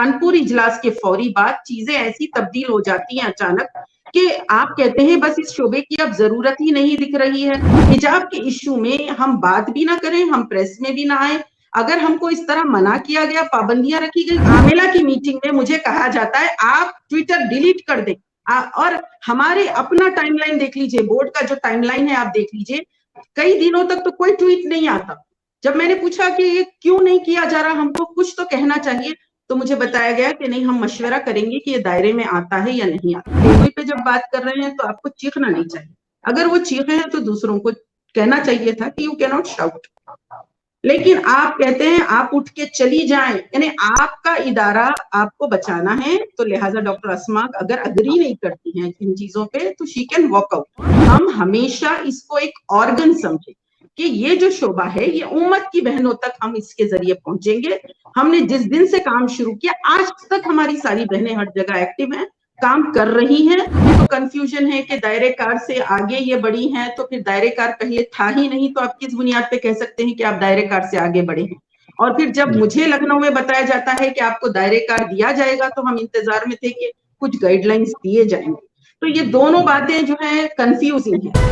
कानपुर इजलास के फौरी बाद चीजें ऐसी तब्दील हो जाती हैं अचानक कि आप कहते हैं बस इस शोबे की अब जरूरत ही नहीं दिख रही है। हिजाब के इश्यू में हम बात भी ना करें, हम प्रेस में भी ना आए, अगर हमको इस तरह मना किया गया, पाबंदियां रखी गई। आमिला की मीटिंग में मुझे कहा जाता है आप ट्विटर डिलीट कर दें, और हमारे अपना टाइमलाइन देख लीजिए, बोर्ड का जो टाइमलाइन है आप देख लीजिए, कई दिनों तक तो कोई ट्वीट नहीं आता। जब मैंने पूछा कि ये क्यों नहीं किया जा रहा, हमको कुछ तो कहना चाहिए, तो मुझे बताया गया कि नहीं, हम मशवरा करेंगे कि ये दायरे में आता है या नहीं आता। टीवी पे जब बात कर रहे हैं तो आपको चीखना नहीं चाहिए, अगर वो चीखे हैं तो दूसरों को कहना चाहिए था कि यू कैन नॉट शाउट, लेकिन आप कहते हैं आप उठ के चली जाएं, यानी आपका इदारा आपको बचाना है, तो लिहाजा डॉक्टर अस्मा अगर अग्री नहीं करती हैं इन चीजों पे तो शी कैन वॉक आउट। हम हमेशा इसको एक ऑर्गन समझे कि ये जो शोबा है ये उम्मत की बहनों तक हम इसके जरिए पहुंचेंगे। हमने जिस दिन से काम शुरू किया आज तक हमारी सारी बहनें हर जगह एक्टिव हैं, काम कर रही हैं। तो कंफ्यूजन है कि दायरे कार से आगे ये बढ़ी हैं, तो फिर दायरे कार पहले था ही नहीं, तो आप किस बुनियाद पे कह सकते हैं कि आप दायरे कार से आगे बढ़े हैं। और फिर जब मुझे लखनऊ में बताया जाता है कि आपको दायरे कार दिया जाएगा, तो हम इंतजार में थे कि कुछ गाइडलाइंस दिए जाएंगे। तो ये दोनों बातें जो है कंफ्यूजिंग है।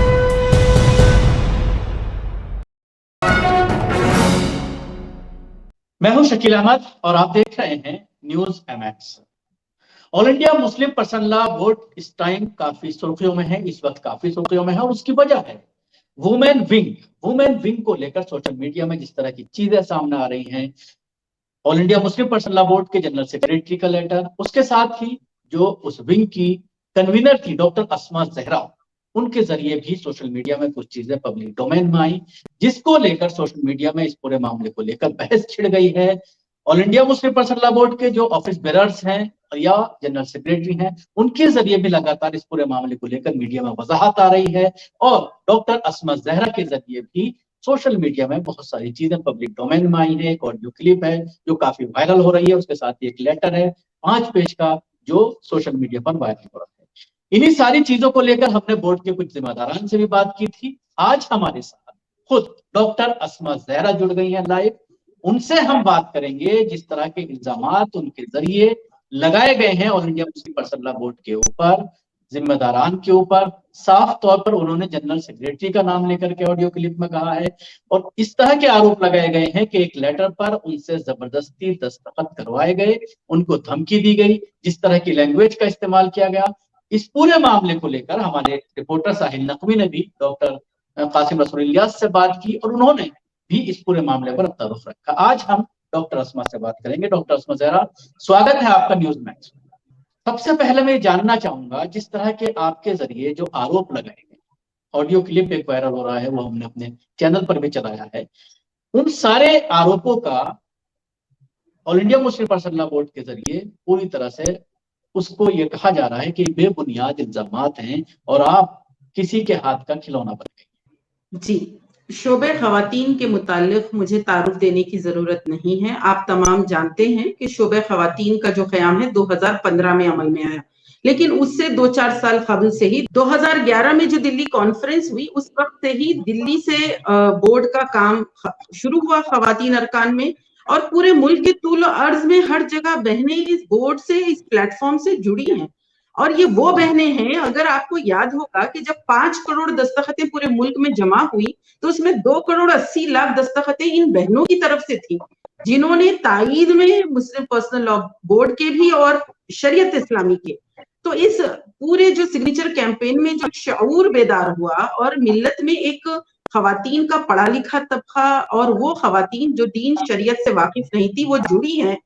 मैं हूं शकील अहमद और आप देख रहे हैं news MX. All India Muslim personal law board इस टाइम काफी सुर्खियों में है, इस वक्त काफी सुर्खियों में है, और उसकी वजह है वुमेन विंग को लेकर सोशल मीडिया में जिस तरह की चीजें सामने आ रही हैं। All India Muslim personal law board के जनरल सेक्रेटरी का लेटर, उसके साथ ही जो उस विंग की कन्वीनर थी डॉक्टर अस्मा जहरा, उनके जरिए भी सोशल मीडिया में कुछ चीजें पब्लिक डोमेन में आई, जिसको लेकर सोशल मीडिया में इस पूरे मामले को लेकर बहस छिड़ गई है। All India Muslim personal law board के जो ऑफिस बेरर्स हैं या जनरल सेक्रेटरी हैं, उनके जरिए भी लगातार इस पूरे मामले को लेकर मीडिया में वजाहत आ रही है, और डॉक्टर अस्मा जहरा के जरिए भी सोशल मीडिया में बहुत सारी चीजें पब्लिक डोमेन में आई है। एक ऑडियो क्लिप है जो काफी वायरल हो रही है, उसके साथ ही एक लेटर है 5 पेज का जो सोशल मीडिया पर वायरल हो रहा है। इन्हीं सारी चीजों को लेकर हमने बोर्ड के कुछ जिम्मेदारान से भी बात की थी। आज हमारे साथ खुद डॉक्टर अस्मा जहरा जुड़ गई हैं लाइव, उनसे हम बात करेंगे जिस तरह के इल्जामात उनके जरिए लगाए गए हैं all India Muslim personal law board के ऊपर, जिम्मेदारान के ऊपर। साफ तौर पर उन्होंने जनरल सेक्रेटरी का नाम लेकर के ऑडियो क्लिप में कहा है, और इस तरह के आरोप लगाए गए हैं कि एक लेटर पर उनसे जबरदस्ती दस्तखत करवाए गए, उनको धमकी दी गई, जिस तरह की लैंग्वेज का इस्तेमाल किया गया। इस पूरे मामले को लेकर हमारे रिपोर्टर साहिल नकवी ने भी डॉक्टर कासिम रसूल इलियास से बात की, और उन्होंने भी इस पूरे मामले पर अपना रुख रखा। आज हम डॉक्टर अस्मा से बात करेंगे। डॉक्टर अस्मा जहरा, स्वागत है आपका न्यूज मैक्स। सबसे पहले मैं जानना चाहूंगा, जिस तरह के आपके जरिए जो आरोप लगाए गए, ऑडियो क्लिप एक वायरल हो रहा है, वो हमने अपने चैनल पर भी चलाया है, उन सारे आरोपों का all India Muslim personal law board के जरिए पूरी तरह से उसको ये कहा जा रहा है कि बेबुनियाद इल्जामात हैं और आप किसी के हाथ का खिलौना बन गए। जी, शोबे खवातीन के मुतालिक मुझे तारुफ देने की जरूरत नहीं है। आप तमाम जानते हैं कि शोबे खवातीन का जो क़याम है 2015 में अमल में आया, लेकिन उससे 2-4 साल कबल से ही 2011 में जो दिल्ली कॉन्फ्रेंस हुई, उस वक्त से ही दिल्ली से बोर्ड का काम शुरू हुआ खवातीन अरकान में, और पूरे मुल्क के तूल अर्ज में हर जगह बहनें इस बोर्ड से, इस प्लेटफॉर्म से जुड़ी हैं। और ये वो बहनें हैं, अगर आपको याद होगा कि जब 5 करोड़ दस्तखतें पूरे मुल्क में जमा हुई, तो उसमें 2 करोड़ 80 लाख दस्तखतें इन बहनों की तरफ से थी, जिन्होंने ताईद में मुस्लिम पर्सनल लॉ बोर्ड के भी और शरीयत इस्लामी के। तो इस पूरे जो सिग्नेचर कैंपेन में जो शऊर बेदार हुआ, और मिल्लत में एक खवातीन का पढ़ा लिखा तबका और वो खवातीन जो दीन शरीयत से वाकिफ नहीं थी वो जुड़ी हैं,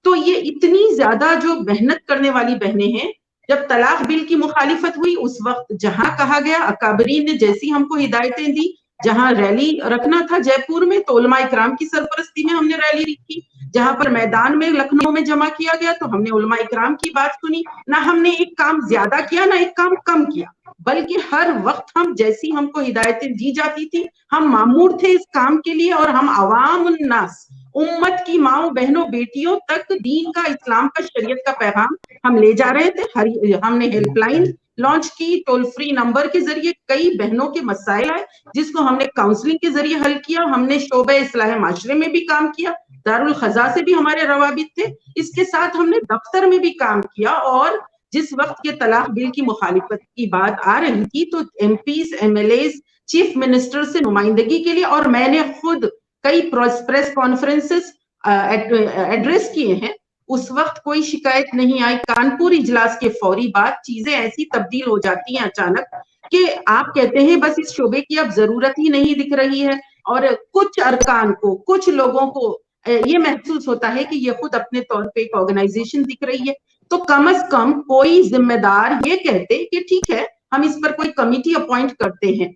तो ये इतनी ज्यादा जो मेहनत करने वाली बहनें हैं। जब तलाक बिल की मुखालिफत हुई, उस वक्त जहां कहा गया, अकाबरीन ने जैसी हमको हिदायतें दी, जहां रैली रखना था जयपुर में, तो उलमा इकराम की सरपरस्ती में हमने रैली रखी। जहां पर मैदान में लखनऊ में जमा किया गया, तो हमने उलमा इकराम की बात सुनी। ना हमने एक काम ज्यादा किया, ना एक काम कम किया, बल्कि हर वक्त हम जैसी हमको हिदायतें दी जाती थी, हम मामूर थे इस काम के लिए, और हम अवाम उन्नास, उम्मत की माओ बहनों बेटियों तक दीन का, इस्लाम का, शरीयत का पैगाम हम ले जा रहे थे। हमने हेल्पलाइन लॉन्च की, टोल फ्री नंबर के जरिए कई बहनों के मसाइल आए जिसको हमने काउंसलिंग के जरिए हल किया। हमने शोबे इस्लाह माशरे में भी काम किया, दारुल-ख़ज़ा से भी हमारे रवाबित थे। इसके साथ हमने दफ्तर में भी काम किया, और जिस वक्त के तलाक बिल की मुखालिफत की बात आ रही थी तो एमपीज, एमएलएज, चीफ मिनिस्टर से नुमाइंदगी के लिए, और मैंने खुद कई प्रेस कॉन्फ्रेंसेस एड्रेस किए हैं। उस वक्त कोई शिकायत नहीं आई। कानपुर इजलास के फौरी बाद चीजें ऐसी तब्दील हो जाती हैं अचानक कि आप कहते हैं बस इस शोबे की अब जरूरत ही नहीं दिख रही है, और कुछ अरकान को, कुछ लोगों को ये महसूस होता है कि ये खुद अपने तौर पे एक ऑर्गेनाइजेशन दिख रही है। तो कम से कम कोई जिम्मेदार ये कहते कि ठीक है हम इस पर कोई कमिटी अपॉइंट करते हैं,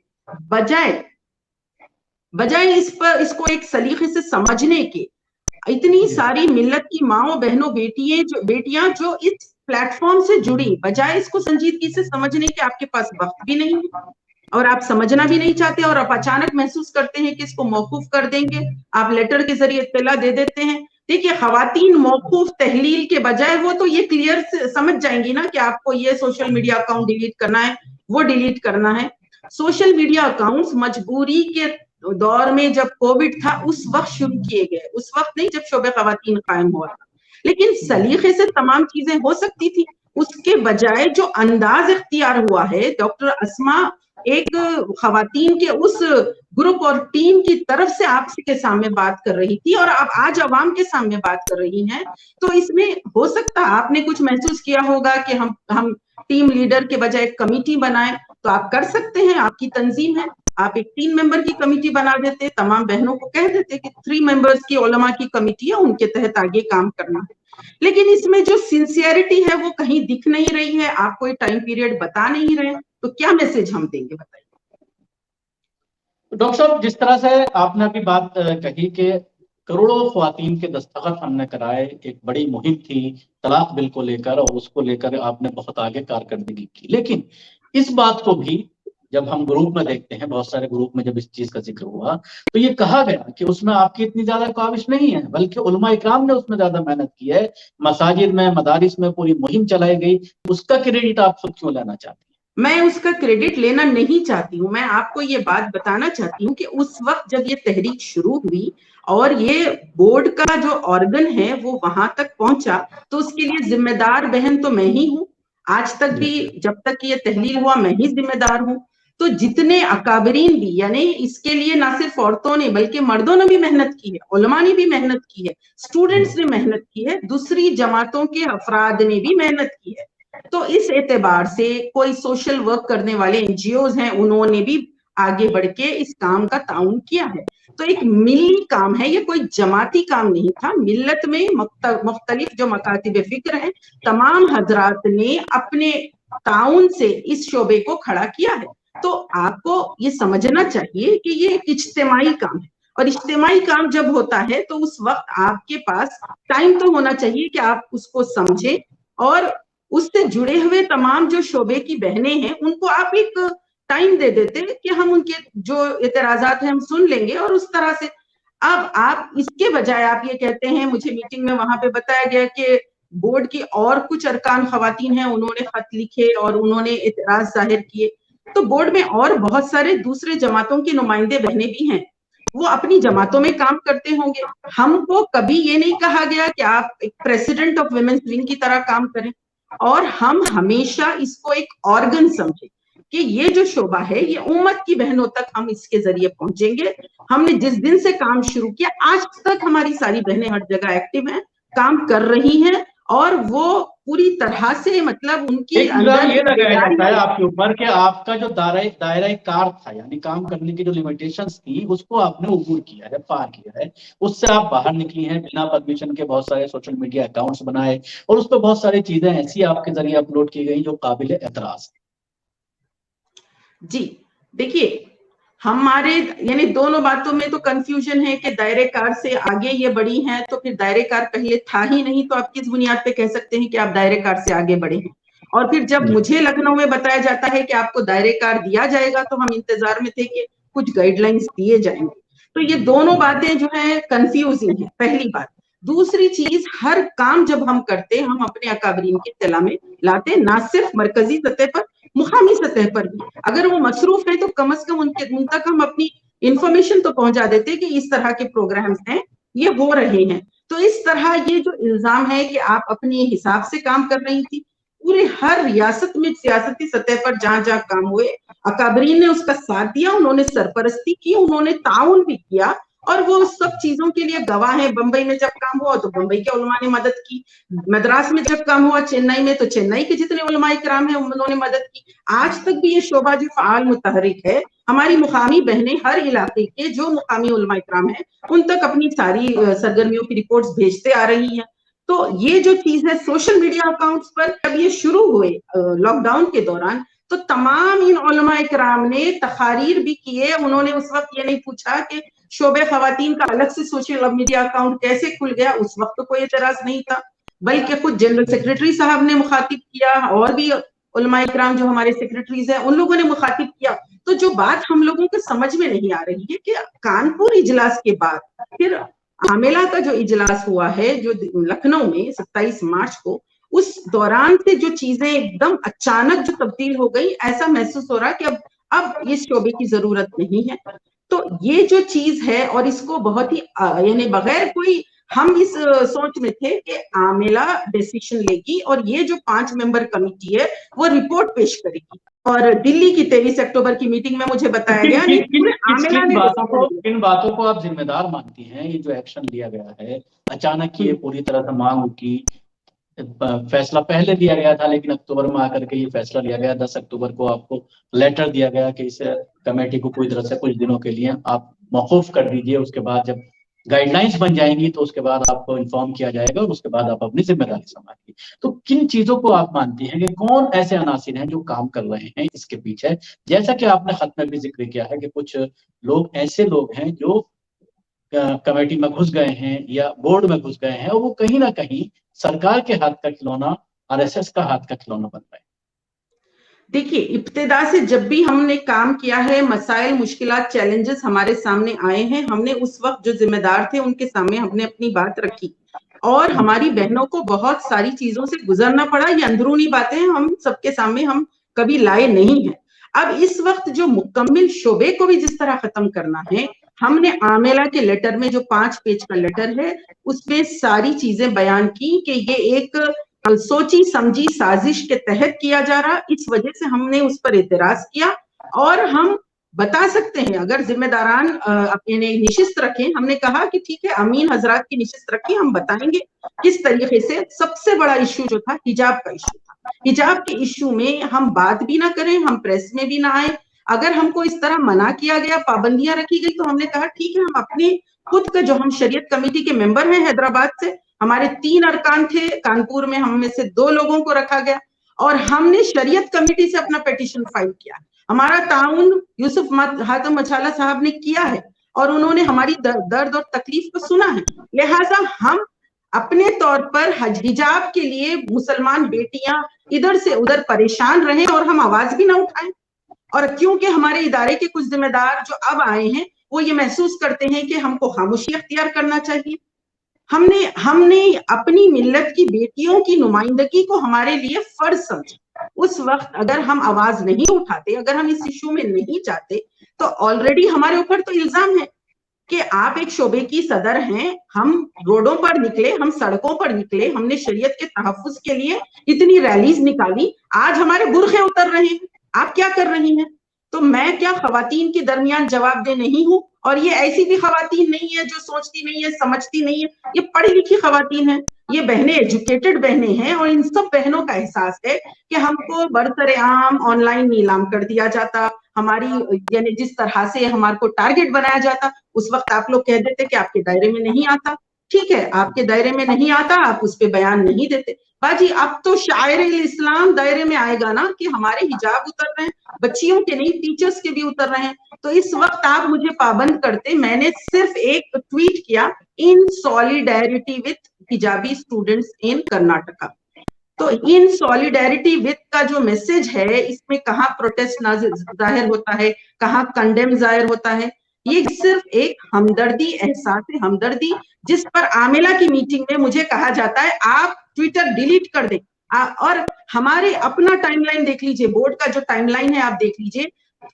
बजाय इसको एक सलीके से समझने के। इतनी सारी मिल्लत की माओ, बहनों, बेटियां जो इस प्लेटफॉर्म से जुड़ी, बजाय इसको संजीदगी से समझने के आपके पास वक्त भी नहीं है और आप समझना भी नहीं चाहते, और आप अचानक महसूस करते हैं कि इसको मौकूफ कर देंगे। आप लेटर के जरिए इत्तला दे देते हैं। देखिए, खवातीन मौकूफ तहलील के बजाय वो तो ये क्लियर समझ जाएंगी ना कि आपको ये सोशल मीडिया अकाउंट डिलीट करना है, वो डिलीट करना है। सोशल मीडिया अकाउंट्स मजबूरी के दौर में जब कोविड था उस वक्त शुरू किए गए, उस वक्त नहीं जब शोबे खवातीन कायम हुआ था, लेकिन सलीके से तमाम चीजें हो सकती थी। उसके बजाय जो अंदाज इख्तियार हुआ है, डॉक्टर अस्मा एक खवातीन के उस ग्रुप और टीम की तरफ से आपके सामने बात कर रही थी और आप आज अवाम के सामने बात कर रही हैं, तो इसमें हो सकता है आपने कुछ महसूस किया होगा कि हम टीम लीडर के बजाय एक कमिटी बनाएं। तो आप कर सकते हैं, आपकी तंजीम है, आप एक 3 मेंबर की कमिटी बना देते, तमाम बहनों को कह देते कि 3 मेंबर्स की उलमा की कमिटी है, उनके तहत आगे काम करना है। लेकिन इसमें जो सिंसियरिटी है वो कहीं दिख नहीं रही है। आप कोई टाइम पीरियड बता नहीं रहे, तो क्या मैसेज हम देंगे, बताइए। डॉक्टर साहब, जिस तरह से आपने अभी बात कही कि करोड़ों ख्वातीन के दस्तखत हमने कराए, एक बड़ी मुहिम थी तलाक बिल को लेकर और उसको लेकर आपने बहुत आगे कारकर्दगी की, लेकिन इस बात को भी जब हम ग्रुप में देखते हैं, बहुत सारे ग्रुप में जब इस चीज का जिक्र हुआ तो ये कहा गया कि उसमें आपकी इतनी ज्यादा काविश नहीं है, बल्कि उलमा इकराम ने उसमें ज्यादा मेहनत की है, मसाजिद में, मदारिस में पूरी मुहिम चलाई गई। उसका क्रेडिट आप खुद क्यों लेना चाहती हैं? मैं उसका क्रेडिट लेना नहीं चाहती हूँ। मैं आपको ये बात बताना चाहती हूँ कि उस वक्त जब ये तहरीक शुरू हुई और ये बोर्ड का जो ऑर्गन है वो वहां तक पहुंचा, तो उसके लिए जिम्मेदार बहन तो मैं ही हूँ। आज तक भी जब तक ये तहलील हुआ मैं ही जिम्मेदार हूँ। तो जितने अकाबरीन भी, यानी इसके लिए ना सिर्फ औरतों ने बल्कि मर्दों ने भी मेहनत की है, उलमा ने भी मेहनत की है, स्टूडेंट्स ने मेहनत की है, दूसरी जमातों के अफराद ने भी मेहनत की है। तो इस एतबार से कोई सोशल वर्क करने वाले एनजीओज हैं, उन्होंने भी आगे बढ़ के इस काम का ताउन किया है। तो एक मिली काम है, ये कोई जमाती काम नहीं था। मिल्लत में मुख्तलिफ जो मकातिब फिक्र हैं, तमाम हजरात ने अपने ताउन से इस शोबे को खड़ा किया है। तो आपको ये समझना चाहिए कि ये एक इज्तिमाई काम है, और इज्तिमाई काम जब होता है तो उस वक्त आपके पास टाइम तो होना चाहिए कि आप उसको समझे, और उससे जुड़े हुए तमाम जो शोबे की बहनें हैं उनको आप एक टाइम दे देते कि हम उनके जो एतराजात हैं हम सुन लेंगे, और उस तरह से। अब आप इसके बजाय आप ये कहते हैं, मुझे मीटिंग में वहां पे बताया गया कि बोर्ड की और कुछ अरकान खवातीन हैं, उन्होंने खत लिखे और उन्होंने एतराज जाहिर किए। तो बोर्ड में और बहुत सारे दूसरे जमातों के नुमाइंदे बहनें भी हैं, वो अपनी जमातों में काम करते होंगे। हमको कभी ये नहीं कहा गया कि आप एक प्रेसिडेंट ऑफ वुमेन्स विंग की तरह काम करें, और हम हमेशा इसको एक ऑर्गन समझे कि ये जो शोबा है ये उम्मत की बहनों तक हम इसके जरिए पहुंचेंगे। हमने जिस दिन से काम शुरू किया आज तक हमारी सारी बहनें हर जगह एक्टिव हैं, काम कर रही हैं, और वो पूरी तरह से, मतलब उनके अंदर ये लगाया जाता है आपके ऊपर कि आपका जो दायरा कार था, यानी काम करने की जो लिमिटेशंस थी उसको आपने उबूर किया है, पार किया है, उससे आप बाहर निकली हैं, बिना परमिशन के बहुत सारे सोशल मीडिया अकाउंट्स बनाए और उस पर बहुत सारी चीजें ऐसी आपके जरिए अपलोड की गई जो काबिल एतराज। जी देखिए, हमारे यानी दोनों बातों में तो कंफ्यूजन है कि दायरे कार से आगे ये बढ़ी हैं, तो फिर दायरे कार पहले था ही नहीं, तो आप किस बुनियाद पे कह सकते हैं कि आप दायरे कार से आगे बढ़े हैं। और फिर जब मुझे लखनऊ में बताया जाता है कि आपको दायरे कार दिया जाएगा, तो हम इंतजार में थे कि कुछ गाइडलाइंस दिए जाएंगे। तो ये दोनों बातें जो है कंफ्यूजिंग है, पहली बात। दूसरी चीज, हर काम जब हम करते हम अपने अकाबरीन की इत्तला में लाते, ना सिर्फ मरकजी सतह पर, मुकामी सतह पर भी। अगर वो मसरूफ है तो कम से कम उन तक हम अपनी इंफॉर्मेशन तो पहुंचा देते कि इस तरह के प्रोग्राम्स हैं, یہ ہو رہے ہیں. تو اس طرح یہ جو الزام ہے کہ آپ اپنے حساب سے کام کر رہی تھی، پورے ہر ریاست میں سیاسی سطح پر جہاں جہاں کام ہوئے اکابرین نے اس کا ساتھ دیا، انہوں نے سرپرستی کی، انہوں نے تعاون بھی کیا، اور وہ سب چیزوں کے لیے گواہ ہیں. بمبئی میں جب کام ہوا تو بمبئی کے علماء نے مدد کی، مدراس میں جب کام ہوا چنئی میں تو چنئی کے جتنے علماء کرام ہیں انہوں نے مدد کی. آج تک بھی یہ شعبہ جو فعال متحرک ہے، ہماری مقامی بہنیں ہر علاقے کے جو مقامی علماء کرام ہیں ان تک اپنی ساری سرگرمیوں کی رپورٹس بھیجتے آ رہی ہیں. تو یہ جو چیز ہے سوشل میڈیا اکاؤنٹس پر جب یہ شروع ہوئے لاک ڈاؤن کے دوران، تو تمام ان علماء کرام نے تقاریر بھی کیے. انہوں نے اس وقت یہ نہیں پوچھا کہ شعبہ خواتین کا الگ سے سوشل میڈیا اکاؤنٹ کیسے کھل گیا، اس وقت تو کوئی اعتراض نہیں تھا، بلکہ خود جنرل سیکرٹری صاحب نے مخاطب کیا، اور بھی علماء کرام جو ہمارے سیکرٹریز ہیں ان لوگوں نے مخاطب کیا. تو جو بات ہم لوگوں کو سمجھ میں نہیں آ رہی ہے کہ کانپور اجلاس کے بعد پھر عاملہ کا جو اجلاس ہوا ہے جو لکھنؤ میں 27 مارچ کو، اس دوران سے جو چیزیں ایک دم اچانک جو تبدیل ہو گئی، ایسا محسوس ہو رہا کہ اب اس شعبے کی ضرورت نہیں ہے. تو یہ جو چیز ہے، اور اس کو بہت ہی یعنی بغیر کوئی ہم اس سوچ میں تھے کہ عاملہ ڈیسیشن لے گی اور یہ جو 5 ممبر کمیٹی ہے وہ رپورٹ پیش کرے گی. اور دلی کی 23 اکتوبر کی میٹنگ میں مجھے بتایا گیا کن باتوں کو آپ ذمہ دار مانتی ہیں یہ جو ایکشن لیا گیا ہے اچانک یہ پوری طرح سے مانگ کی؟ فیصلہ پہلے دیا گیا تھا لیکن اکتوبر میں آ کر کے یہ فیصلہ لیا گیا. 10 اکتوبر کو آپ کو لیٹر دیا گیا کہ اس کمیٹی کو پوری طرح سے کچھ دنوں کے لیے آپ موقوف کر دیجئے، اس کے بعد جب گائیڈ لائنز بن جائیں گی تو اس کے بعد آپ کو انفارم کیا جائے گا اور اس کے بعد آپ اپنی ذمہ داری سنبھالیں گے. تو کن چیزوں کو آپ مانتی ہیں کہ کون ایسے عناصر ہیں جو کام کر رہے ہیں اس کے پیچھے؟ جیسا کہ آپ نے خط میں بھی ذکر کیا ہے کہ کچھ لوگ ایسے لوگ ہیں جو کمیٹی میں گھس گئے ہیں یا بورڈ میں گھس گئے ہیں، اور وہ کہیں نہ کہیں سرکار کے ہاتھ کا کھلونا، RSS کا ہاتھ کا کھلونا بن رہے ہیں. دیکھیے، ابتدا سے جب بھی ہم نے کام کیا ہے، مسائل، مشکلات، چیلنجز ہمارے سامنے آئے ہیں، ہم نے اس وقت جو ذمہ دار تھے ان کے سامنے ہم نے اپنی بات رکھی، اور ہماری بہنوں کو بہت ساری چیزوں سے گزرنا پڑا. یہ اندرونی باتیں ہم سب کے سامنے ہم کبھی لائے نہیں ہیں. اب اس وقت جو مکمل شعبے کو بھی جس طرح ختم کرنا ہے، ہم نے عاملہ کے لیٹر میں جو 5 پیج کا لیٹر ہے اس میں ساری چیزیں بیان کی کہ یہ ایک سوچی سمجھی سازش کے تحت کیا جا رہا. اس وجہ سے ہم نے اس پر اعتراض کیا، اور ہم بتا سکتے ہیں اگر ذمہ داران اپنے نشست رکھیں. ہم نے کہا کہ ٹھیک ہے، امین حضرات کی نشست رکھیں، ہم بتائیں گے کس طریقے سے. سب سے بڑا ایشو جو تھا حجاب کا ایشو تھا. حجاب کے ایشو میں ہم بات بھی نہ کریں، ہم پریس میں بھی نہ آئے. اگر ہم کو اس طرح منع کیا گیا، پابندیاں رکھی گئی، تو ہم نے کہا ٹھیک ہے، ہم اپنے خود کا جو ہم شریعت کمیٹی کے ممبر ہیں حیدرآباد سے، ہمارے 3 ارکان تھے، کانپور میں ہم میں سے 2 لوگوں کو رکھا گیا، اور ہم نے شریعت کمیٹی سے اپنا پیٹیشن فائل کیا. ہمارا تعاون یوسف حاتم مچھالہ صاحب نے کیا ہے، اور انہوں نے ہماری درد اور تکلیف کو سنا ہے. لہٰذا ہم اپنے طور پر حجاب کے لیے مسلمان بیٹیاں ادھر سے ادھر پریشان رہیں اور ہم آواز بھی نہ اٹھائیں. اور کیونکہ ہمارے ادارے کے کچھ ذمہ دار جو اب آئے ہیں وہ یہ محسوس کرتے ہیں کہ ہم کو خاموشی اختیار کرنا چاہیے. ہم نے اپنی ملت کی بیٹیوں کی نمائندگی کو ہمارے لیے فرض سمجھا. اس وقت اگر ہم آواز نہیں اٹھاتے، اگر ہم اس ایشو میں نہیں جاتے، تو آلریڈی ہمارے اوپر تو الزام ہے کہ آپ ایک شعبے کی صدر ہیں. ہم روڈوں پر نکلے، ہم سڑکوں پر نکلے، ہم نے شریعت کے تحفظ کے لیے اتنی ریلیز نکالی، آج ہمارے برقعے اتر رہے ہیں، آپ کیا کر رہی ہیں؟ تو میں کیا خواتین کے درمیان جواب دہ نہیں ہوں؟ اور یہ ایسی بھی خواتین نہیں ہے جو سوچتی نہیں ہے، سمجھتی نہیں ہے، یہ پڑھی لکھی خواتین ہیں، یہ بہنیں ایجوکیٹڈ بہنیں ہیں، اور ان سب بہنوں کا احساس ہے کہ ہم کو برسر عام آن لائن نیلام کر دیا جاتا، ہماری یعنی جس طرح سے ہمارے کو ٹارگٹ بنایا جاتا. اس وقت آپ لوگ کہہ دیتے کہ آپ کے دائرے میں نہیں آتا. ٹھیک ہے، آپ کے دائرے میں نہیں آتا، آپ اس پہ بیان نہیں دیتے. باجی اب تو شاعر الاسلام دائرے میں آئے گا نا کہ ہمارے حجاب اتر رہے ہیں، بچیوں کے نہیں، ٹیچرز کے بھی اتر رہے ہیں. تو اس وقت آپ مجھے پابند کرتے. میں نے صرف ایک ٹویٹ کیا، ان سالیڈیرٹی وتھ حجابی اسٹوڈنٹس ان کرناٹکا. تو ان سالیڈیرٹی وتھ کا جو میسج ہے، اس میں کہاں پروٹیسٹ ظاہر ہوتا ہے، کہاں کنڈیم ظاہر ہوتا ہے. یہ صرف ایک ہمدردی، احساس ہمدردی، جس پر عاملہ کی میٹنگ میں مجھے کہا جاتا ہے آپ ٹویٹر ڈیلیٹ کر دیں. اور ہمارے اپنا ٹائم لائن دیکھ لیجئے، بورڈ کا جو ٹائم لائن ہے آپ دیکھ لیجئے،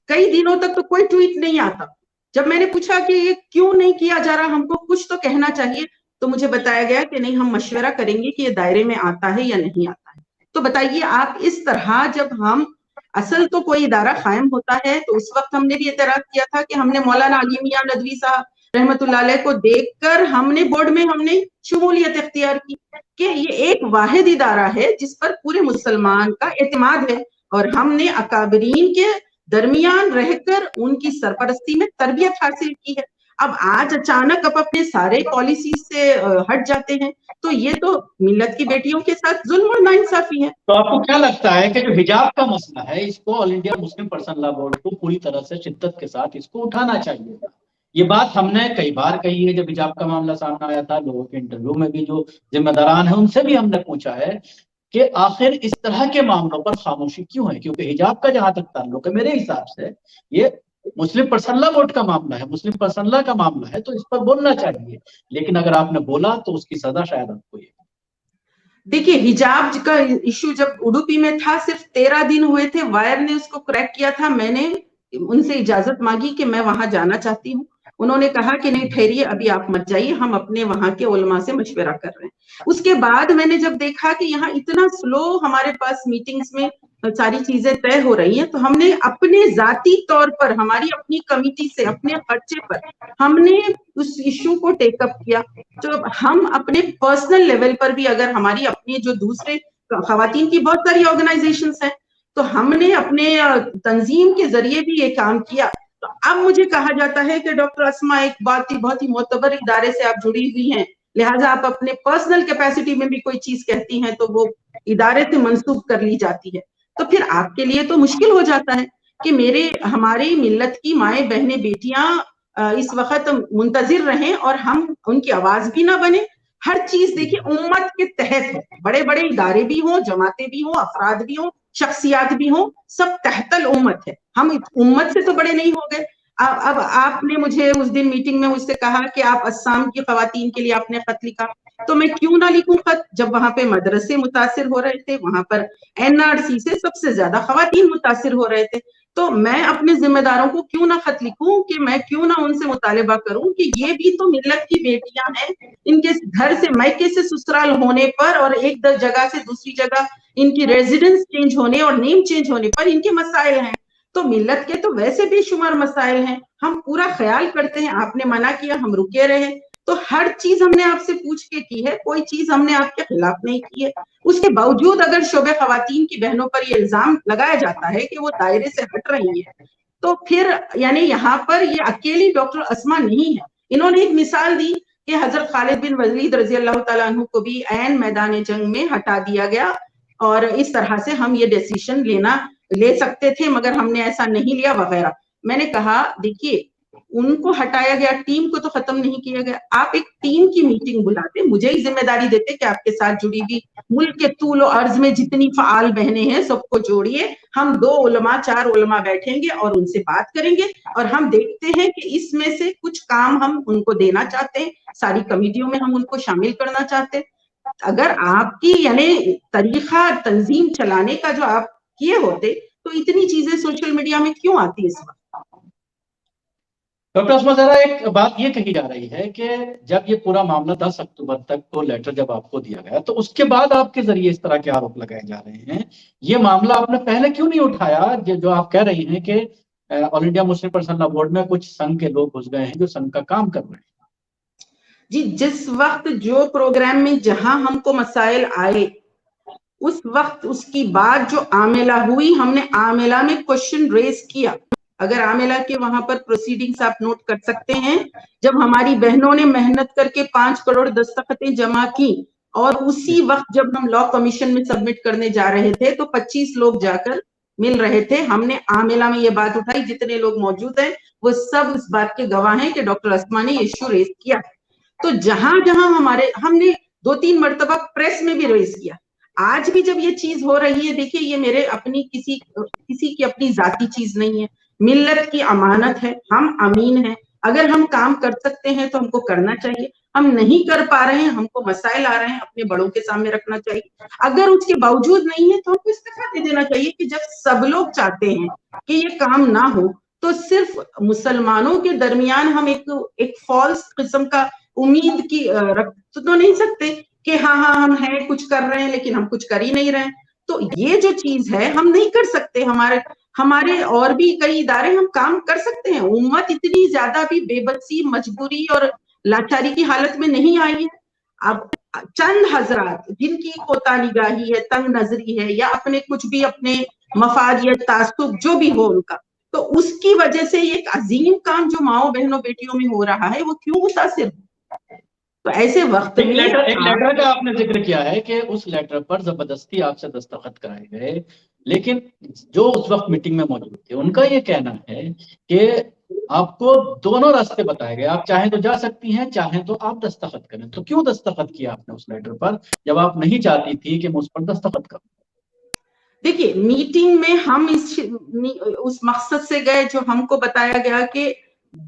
کئی دنوں تک تو کوئی ٹویٹ نہیں آتا. जब मैंने पूछा कि ये क्यों नहीं किया जा रहा, हमको कुछ तो कहना चाहिए, तो मुझे बताया गया कि नहीं, हम मशवरा करेंगे कि ये दायरे में आता है या नहीं आता है। तो बताइए आप, इस तरह जब हम, असल तो कोई इदारा कायम होता है, तो उस वक्त हमने भी एतराज किया था कि हमने मौलाना अली मियां नदवी साहब रहमतुल्लाह अलैह को देखकर हमने बोर्ड में हमने शमूलियत इख्तियार की कि ये एक वाहिद इदारा है जिस पर पूरे मुसलमान का एतमाद है, और हमने अकाबरीन के दरमियान रहकर उनकी सरपरस्ती में तरबियत हासिल की है। अब आज अचानक अब अपने सारे पॉलिसीज से हट जाते हैं, तो ये तो मिल्लत की बेटियों के साथ जुल्म और नाइंसाफी है। तो आपको क्या लगता है कि जो हिजाब का मसला है, इसको all India Muslim person law board को पूरी तरह से शिद्दत के साथ इसको उठाना चाहिए? ये बात हमने कई बार कही है, जब हिजाब का मामला सामने आया था, लोगों के इंटरव्यू में भी जो जिम्मेदारान है उनसे भी हमने पूछा है कि आखिर इस तरह के मामलों पर खामोशी क्यों है, क्योंकि हिजाब का जहां तक ताल्लुक है, मेरे हिसाब से ये मुस्लिम पर्सन लॉ बोर्ड का मामला है, मुस्लिम पर्सन लॉ का मामला है, तो इस पर बोलना चाहिए। लेकिन अगर आपने बोला तो उसकी सजा शायद आपको ये। देखिए, हिजाब का इशू जब उडुपी में था, सिर्फ 13 दिन हुए थे, वायर ने उसको क्रैक किया था। मैंने उनसे इजाजत मांगी कि मैं वहां जाना चाहती हूँ। उन्होंने कहा कि नहीं ठहरिए, अभी आप मत जाइए, हम अपने वहां के उलमा से मशवरा कर रहे हैं। उसके बाद मैंने जब देखा कि यहाँ इतना स्लो हमारे पास मीटिंग्स में सारी चीजें तय हो रही हैं, तो हमने अपने जाती तौर पर, हमारी अपनी कमिटी से, अपने खर्चे पर हमने उस इशू को टेकअप किया। तो हम अपने पर्सनल लेवल पर भी, अगर हमारी अपनी जो दूसरे खवातीन की बहुत सारी ऑर्गेनाइजेशंस हैं, तो हमने अपने तंजीम के जरिए भी ये काम किया। तो अब मुझे कहा जाता है कि डॉक्टर अस्मा, एक बहुत ही मोतबर इदारे से आप जुड़ी हुई हैं, लिहाजा आप अपने पर्सनल कैपेसिटी में भी कोई चीज कहती हैं तो वो इदारे से मंसूब कर ली जाती है। तो फिर आपके लिए तो मुश्किल हो जाता है कि हमारी मिल्लत की माए बहने बेटियां इस वक्त मुंतजिर रहें और हम उनकी आवाज भी ना बने। हर चीज देखिए उम्मत के तहत है, बड़े बड़े इदारे भी हों, जमातें भी हों, अफराद भी हों, शख्सियात भी हों, सब तहतल उम्मत है। हम उम्मत से तो बड़े नहीं हो गए। अब आपने मुझे उस दिन मीटिंग में मुझसे कहा कि आप अस्साम की खवातीन के लिए आपने खत लिखा, तो मैं क्यों ना लिखूं खत, जब वहां पे मदरसे मुतासिर हो रहे थे, वहां पर एनआरसी से सबसे ज्यादा खवातीन मुतासिर हो रहे थे, तो मैं अपने जिम्मेदारों को क्यों ना खत लिखूं, कि मैं क्यों ना उनसे मुतालिबा करूं कि ये भी तो मिल्लत की बेटियां हैं, इनके घर से, मायके से ससुराल होने पर और एक जगह से दूसरी जगह इनकी रेजिडेंस चेंज होने और नेम चेंज होने पर इनके मसाइल हैं। तो मिल्लत के तो वैसे बेशुमार मसाइल हैं, हम पूरा ख्याल करते हैं। आपने मना किया, हम रुके रहे, तो हर चीज हमने आपसे पूछ के की है, कोई चीज हमने आपके खिलाफ नहीं की है। उसके बावजूद अगर शोबे खवातीन की बहनों पर ये इल्जाम लगाया जाता है कि वो दायरे से हट रही है, तो फिर यानी यहाँ पर ये अकेली डॉक्टर अस्मा नहीं है। इन्होंने एक मिसाल दी कि हजरत खालिद बिन वलीद रजी अल्लाह तआला अन्हु को भी ऐन मैदान जंग में हटा दिया गया, और इस तरह से हम ये डिसीजन ले सकते थे, मगर हमने ऐसा नहीं लिया वगैरह। मैंने कहा देखिए, उनको हटाया गया, टीम को तो खत्म नहीं किया गया। आप एक टीम की मीटिंग बुलाते, मुझे ही जिम्मेदारी देते कि आपके साथ जुड़ी हुई मुल्क के तूल और अर्ज में जितनी फाल बहनें हैं सबको जोड़िए, हम 2 उलमा 4 उलमा बैठेंगे और उनसे बात करेंगे, और हम देखते हैं कि इसमें से कुछ काम हम उनको देना चाहते हैं, सारी कमेटियों में हम उनको शामिल करना चाहते हैं। अगर आपकी यानी तरीका तंजीम चलाने का जो आप किए होते, तो इतनी चीजें सोशल मीडिया में क्यों आती इस वक्त? डॉक्टर अस्मा, जरा एक बात ये कही जा रही है कि जब ये पूरा मामला 10 अक्टूबर तक को लेटर जब आपको दिया गया, तो उसके बाद आपके जरिए इस तरह के आरोप लगाए जा रहे हैं। ये मामला आपने पहले क्यों नहीं उठाया? जो आप कह रही हैं कि all India Muslim person law board में कुछ संघ के लोग घुस गए हैं जो संघ का काम कर रहे हैं। जी, जिस वक्त जो प्रोग्राम में जहां हमको मसाइल आए, उस वक्त उसकी बात जो आमेला हुई, हमने आमेला में क्वेश्चन रेज किया। अगर आमेला के वहां पर प्रोसीडिंग्स आप नोट कर सकते हैं, जब हमारी बहनों ने मेहनत करके 5 करोड़ दस्तखतें जमा की, और उसी वक्त जब हम लॉ कमीशन में सबमिट करने जा रहे थे, तो 25 लोग जाकर मिल रहे थे। हमने आमेला में ये बात उठाई, जितने लोग मौजूद हैं वो सब इस बात के गवाह हैं कि डॉक्टर अस्मा ने इश्यू रेज किया। तो जहां जहां हमने 2-3 मरतबा प्रेस में भी रेज किया। आज भी जब ये चीज हो रही है, देखिए ये मेरे अपनी किसी की अपनी जाती चीज नहीं है, मिल्लत की अमानत है, हम अमीन हैं। अगर हम काम कर सकते हैं तो हमको करना चाहिए, हम नहीं कर पा रहे हैं, हमको मसाइल आ रहे हैं, अपने बड़ों के सामने रखना चाहिए। अगर उसके बावजूद नहीं है तो हमको इस्तीफा दे देना चाहिए, कि जब सब लोग चाहते हैं कि ये काम ना हो, تو صرف مسلمانوں کے درمیان ہم ایک فالس قسم کا امید کی رکھ تو نہیں سکتے کہ ہاں ہم ہیں کچھ کر رہے ہیں لیکن ہم کچھ کر ہی نہیں رہے ہیں. تو یہ جو چیز ہے ہم نہیں کر سکتے. ہمارے اور بھی کئی ادارے ہم کام کر سکتے ہیں. امت اتنی زیادہ بھی بے بسی مجبوری اور لاچاری کی حالت میں نہیں آئی ہے. اب چند حضرات جن کی کوتا نگاہی ہے, تنگ نظری ہے, یا اپنے کچھ بھی اپنے مفاد یا تعصب جو بھی ہو ان کا, تو اس کی وجہ سے ایک عظیم کام جو ماؤں بہنوں بیٹیوں میں ہو رہا ہے وہ کیوں متاثر ہو. تو ایسے وقت میں ایک لیٹر کا آپ نے ذکر کیا ہے کہ اس لیٹر پر زبردستی آپ سے دستخط کرائے گئے, لیکن جو اس وقت میٹنگ میں موجود تھے ان کا یہ کہنا ہے کہ آپ کو دونوں راستے بتائے گئے, آپ چاہیں تو جا سکتی ہیں, چاہیں تو آپ دستخط کریں. تو کیوں دستخط کیا آپ نے اس لیٹر پر جب آپ نہیں چاہتی تھی کہ میں اس پر دستخط کروں؟ دیکھیے میٹنگ میں ہم اس مقصد سے گئے جو ہم کو بتایا گیا کہ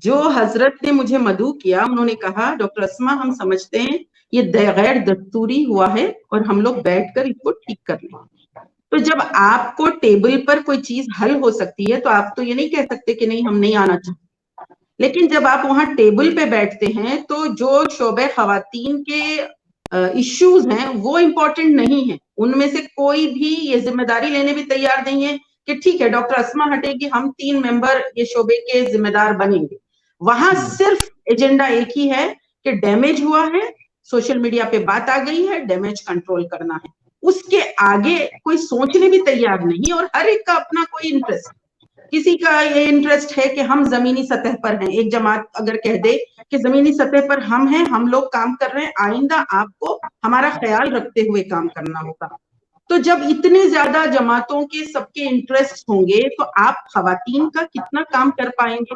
جو حضرت نے مجھے مدعو کیا, انہوں نے کہا ڈاکٹر اسما ہم سمجھتے ہیں یہ غیر دستوری ہوا ہے اور ہم لوگ بیٹھ کر اس کو ٹھیک کر لیں. تو جب آپ کو ٹیبل پر کوئی چیز حل ہو سکتی ہے تو آپ تو یہ نہیں کہہ سکتے کہ نہیں ہم نہیں آنا چاہتے. لیکن جب آپ وہاں ٹیبل پہ بیٹھتے ہیں تو جو شعبہ خواتین کے ایشوز ہیں وہ امپورٹنٹ نہیں ہیں. ان میں سے کوئی بھی یہ ذمہ داری لینے بھی تیار نہیں ہے کہ ٹھیک ہے ڈاکٹر اسما ہٹے گی, ہم 3 ممبر یہ شعبے کے ذمہ دار بنیں گے. وہاں صرف ایجنڈا ایک ہی ہے کہ ڈیمیج ہوا ہے, سوشل میڈیا پہ بات آ گئی ہے, ڈیمیج کنٹرول کرنا ہے. اس کے آگے کوئی سوچنے بھی تیار نہیں, اور ہر ایک کا اپنا کوئی انٹرسٹ. کسی کا یہ انٹرسٹ ہے کہ ہم زمینی سطح پر ہیں. ایک جماعت اگر کہہ دے کہ زمینی سطح پر ہم ہیں, ہم لوگ کام کر رہے ہیں, آئندہ آپ کو ہمارا خیال رکھتے ہوئے کام کرنا ہوگا. تو جب اتنے زیادہ جماعتوں کے سب کے انٹرسٹ ہوں گے تو آپ خواتین کا کتنا کام کر پائیں گے.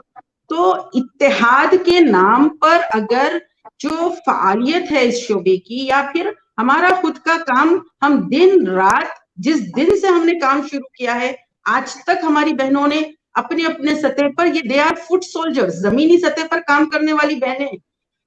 تو اتحاد کے نام پر اگر جو فعالیت ہے اس شعبے کی, یا پھر ہمارا خود کا کام, ہم دن رات جس دن سے ہم نے کام شروع کیا ہے آج تک ہماری بہنوں نے اپنے اپنے سطح پر, یہ دے آر فٹ سولجر, زمینی سطح پر کام کرنے والی بہنیں,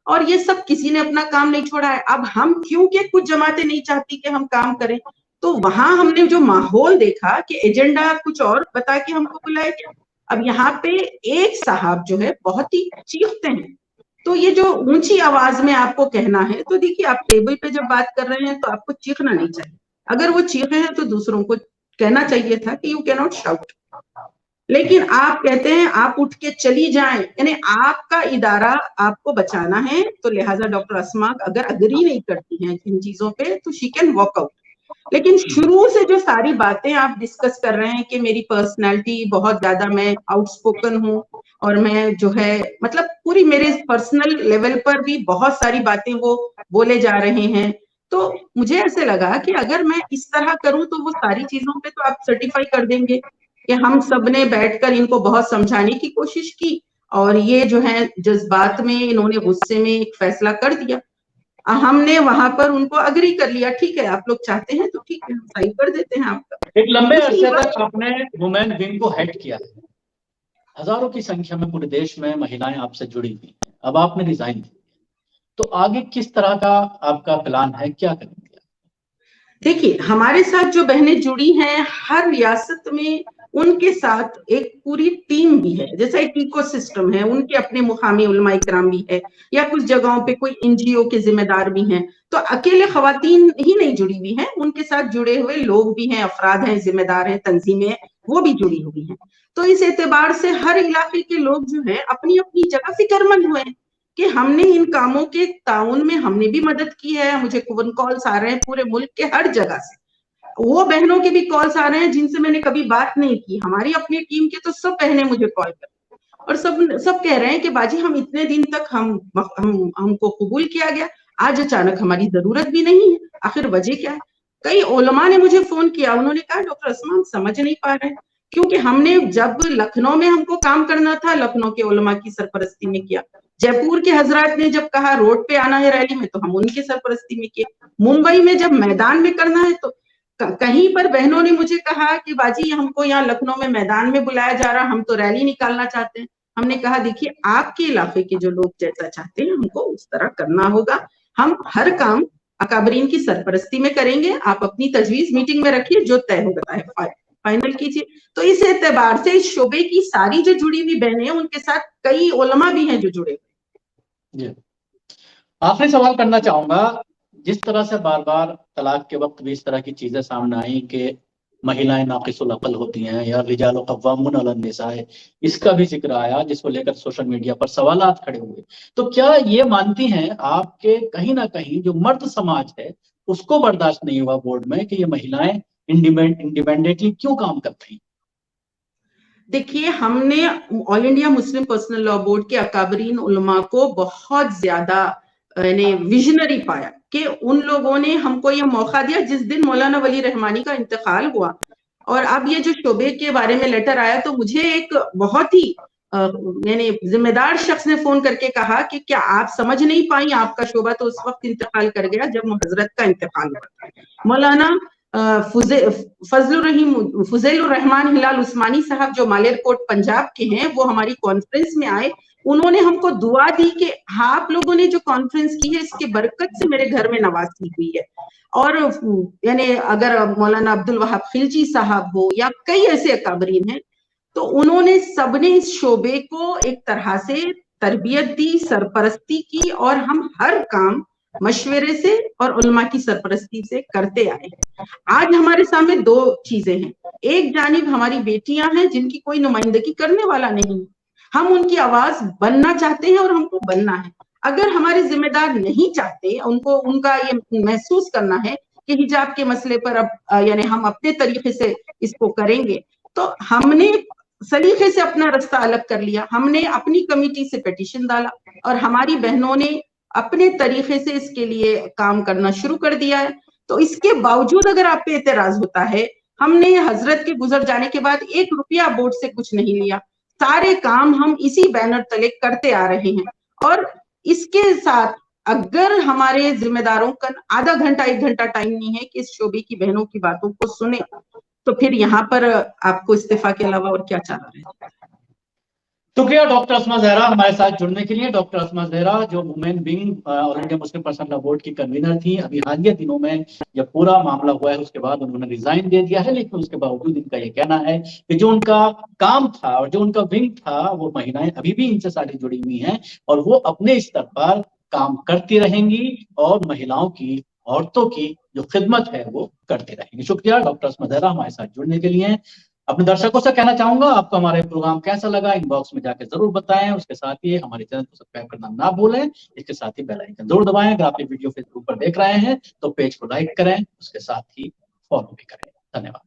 اور یہ سب کسی نے اپنا کام نہیں چھوڑا ہے. اب ہم کیونکہ کچھ جماعتیں نہیں چاہتی کہ ہم کام کریں, تو وہاں ہم نے جو ماحول دیکھا کہ ایجنڈا کچھ اور بتا کے ہم کو بلایا گیا. اب یہاں پہ ایک صاحب جو ہے بہت ہی چیختے ہیں, تو یہ جو اونچی آواز میں آپ کو کہنا ہے, تو دیکھیے آپ ٹیبل پہ جب بات کر رہے ہیں تو آپ کو چیخنا نہیں چاہیے. اگر وہ چیخے ہیں تو دوسروں کو کہنا چاہیے تھا کہ یو کی ناٹ شاؤٹ. لیکن آپ کہتے ہیں آپ اٹھ کے چلی جائیں, یعنی آپ کا ادارہ آپ کو بچانا ہے, تو لہٰذا ڈاکٹر اسما اگر اگری نہیں کرتی ہیں ان چیزوں پہ تو شی کین واک آؤٹ. لیکن شروع سے جو ساری باتیں آپ ڈسکس کر رہے ہیں کہ میری پرسنالٹی بہت زیادہ, میں آؤٹ اسپوکن ہوں, اور میں جو ہے مطلب پوری میرے پرسنل لیول پر بھی بہت ساری باتیں وہ بولے جا رہے ہیں, تو مجھے ایسے لگا کہ اگر میں اس طرح کروں تو وہ ساری چیزوں پہ تو آپ سرٹیفائی کر دیں گے کہ ہم سب نے بیٹھ کر ان کو بہت سمجھانے کی کوشش کی, اور یہ جو ہے جذبات میں انہوں نے غصے میں ایک فیصلہ کر دیا. ہم نے وہاں پر ان کو اگری کر لیا, ٹھیک ہے آپ لوگ چاہتے ہیں تو ٹھیک ہے ہم صحیح کر دیتے ہیں آپ کا. ایک لمبے عرصے تک آپ نے وومین ونگ کو ہیڈ کیا ہے, ہزاروں کی سنکھیا میں پورے دیش میں مہیلائیں آپ سے جڑی ہوئی ہیں, اب آپ نے ریزائن دیا, تو آگے کس طرح کا آپ کا پلان ہے, کیا کریں گے؟ دیکھیے ہمارے ساتھ جو بہنیں جڑی ہیں ہر ریاست میں ان کے ساتھ ایک پوری ٹیم بھی ہے, جیسا ایک ایکو سسٹم ہے, ان کے اپنے مقامی علماء کرام بھی ہے, یا کچھ جگہوں پہ کوئی NGO کے ذمہ دار بھی ہیں. تو اکیلے خواتین ہی نہیں جڑی ہوئی ہیں, ان کے ساتھ جڑے ہوئے لوگ بھی ہیں, افراد ہیں, ذمہ دار ہیں, تنظیمیں ہیں, وہ بھی جڑی ہوئی ہیں. تو اس اعتبار سے ہر علاقے کے لوگ جو ہیں اپنی اپنی جگہ فکر مند ہوئے ہیں کہ ہم نے ان کاموں کے تعاون میں ہم نے بھی مدد کی ہے. مجھے فون کالز آ رہے ہیں پورے ملک کے ہر جگہ سے, وہ بہنوں کے بھی کالز آ رہے ہیں جن سے میں نے کبھی بات نہیں کی, ہماری اپنی ٹیم کے تو سب بہنیں مجھے کال کریں, اور سب کہہ رہے ہیں کہ باجی ہم اتنے دن تک ہم کو قبول کیا گیا, آج اچانک ہماری ضرورت بھی نہیں ہے, آخر وجہ کیا ہے. کئی علماء نے مجھے فون کیا, انہوں نے کہا ڈاکٹر اسما ہم سمجھ نہیں پا رہے ہیں, کیونکہ ہم نے جب لکھنؤ میں ہم کو کام کرنا تھا لکھنؤ کے علماء کی سرپرستی میں کیا, جے پور کے حضرات نے جب کہا روڈ پہ آنا ہے ریلی میں تو ہم ان کی سرپرستی میں کیا, ممبئی میں جب میدان میں کرنا ہے تو کہیں پر بہنوں نے مجھے کہا کہ باجی ہم کو یہاں لکھنؤ میں میدان میں بلایا جا رہا, ہم تو ریلی نکالنا چاہتے ہیں. ہم نے کہا دیکھیے آپ کے علاقے کے جو لوگ جیسا چاہتے ہیں ہم کو اس طرح کرنا ہوگا, ہم ہر کام اکابرین کی سرپرستی میں کریں گے, آپ اپنی تجویز میٹنگ میں رکھیے, جو طے ہوتا ہے फाइनल कीजिए। तो इस एतबार से इस शोबे की सारी जो जुड़ी हुई बहनें हैं उनके साथ कई उलमा भी हैं जो जुड़े हुए। जी, आखिरी सवाल करना चाहूंगा, जिस तरह से बार बार तलाक के वक्त भी इस तरह की चीजें सामने आई कि महिलाएं नाकिसुल अक्ल होती हैं या रिजाल कव्वामुन अलन निसा, इसका भी जिक्र आया जिसको लेकर सोशल मीडिया पर सवालात खड़े हुए, तो क्या ये मानती हैं आपके कहीं ना कहीं जो मर्द समाज है उसको बर्दाश्त नहीं हुआ बोर्ड में कि ये महिलाएं इंडिपेंडेंटली क्यों काम कर रही? देखिए, हमने all India Muslim personal law board के अकाबरीन उलमा को बहुत ज्यादा विजनरी पाया कि उन लोगों ने हमको ये मौका दिया। जिस दिन मौलाना वली रहमानी का इंतकाल हुआ और अब ये जो शोबे के बारे में लेटर आया, तो मुझे एक बहुत ही यानी जिम्मेदार शख्स ने फोन करके कहा कि क्या आप समझ नहीं पाई, आपका शोबा तो उस वक्त इंतकाल कर गया जब हजरत का इंतकाल हुआ। मौलाना फजलुर रहमान हिलाल उस्मानी साहब जो मालेरकोट पंजाब के हैं, वो हमारी कॉन्फ्रेंस में आए। उन्होंने हमको दुआ दी कि आप लोगों ने जो कॉन्फ्रेंस की है इसके बरकत से मेरे घर में नवाजी हुई है। और यानी अगर मौलाना अब्दुल वहाब खिलजी साहब हो या कई ऐसे अकाबरीन हैं, तो उन्होंने सबने इस शोबे को एक तरह से तरबियत दी, सरपरस्ती की, और हम हर काम मशवरे से और उलमा की सरपरस्ती से करते आए हैं। आज हमारे सामने दो चीजें हैं। एक जानिब हमारी बेटियां हैं जिनकी कोई नुमाइंदगी करने वाला नहीं, हम उनकी आवाज बनना चाहते हैं और हमको बनना है। अगर हमारे जिम्मेदार नहीं चाहते, उनको उनका ये महसूस करना है कि हिजाब के मसले पर अब यानी हम अपने तरीके से इसको करेंगे, तो हमने सलीके से अपना रास्ता अलग कर लिया। हमने अपनी कमेटी से पिटीशन डाला और हमारी बहनों ने अपने तरीके से इसके लिए काम करना शुरू कर दिया है। तो इसके बावजूद अगर आप पे एतराज होता है, हमने हजरत के गुजर जाने के बाद 1 रुपया बोर्ड से कुछ नहीं लिया, सारे काम हम इसी बैनर तले करते आ रहे हैं। और इसके साथ अगर हमारे जिम्मेदारों का आधा घंटा 1 घंटा टाइम नहीं है कि इस शोबे की बहनों की बातों को सुने, तो फिर यहाँ पर आपको इस्तीफा के अलावा और क्या चाह रहे हैं। शुक्रिया डॉक्टर अस्मा जहरा हमारे साथ जुड़ने के लिए। डॉक्टर अस्मा जहरा जो women wing all India Muslim personal law board की कन्वीनर थी, अभी हालिया दिनों में जब पूरा मामला हुआ है उसके बाद उन्होंने रिजाइन दे दिया है, लेकिन उसके बावजूद इनका ये कहना है कि जो उनका काम था और जो उनका विंग था वो महिलाएं अभी भी इनसे सारी जुड़ी हुई हैं और वो अपने स्तर पर काम करती रहेंगी और महिलाओं की, औरतों की जो खिदमत है वो करती रहेंगी। शुक्रिया डॉक्टर अस्मा जहरा हमारे साथ जुड़ने के लिए। अपने दर्शकों से कहना चाहूंगा, आपको हमारे प्रोग्राम कैसा लगा इनबॉक्स में जाकर जरूर बताएं। उसके साथ ही हमारे चैनल को सब्सक्राइब करना ना भूलें, इसके साथ ही बेल आइकन जरूर दबाएं। अगर आप ये वीडियो फेसबुक पर देख रहे हैं तो पेज को लाइक करें, उसके साथ ही फॉलो भी करें। धन्यवाद।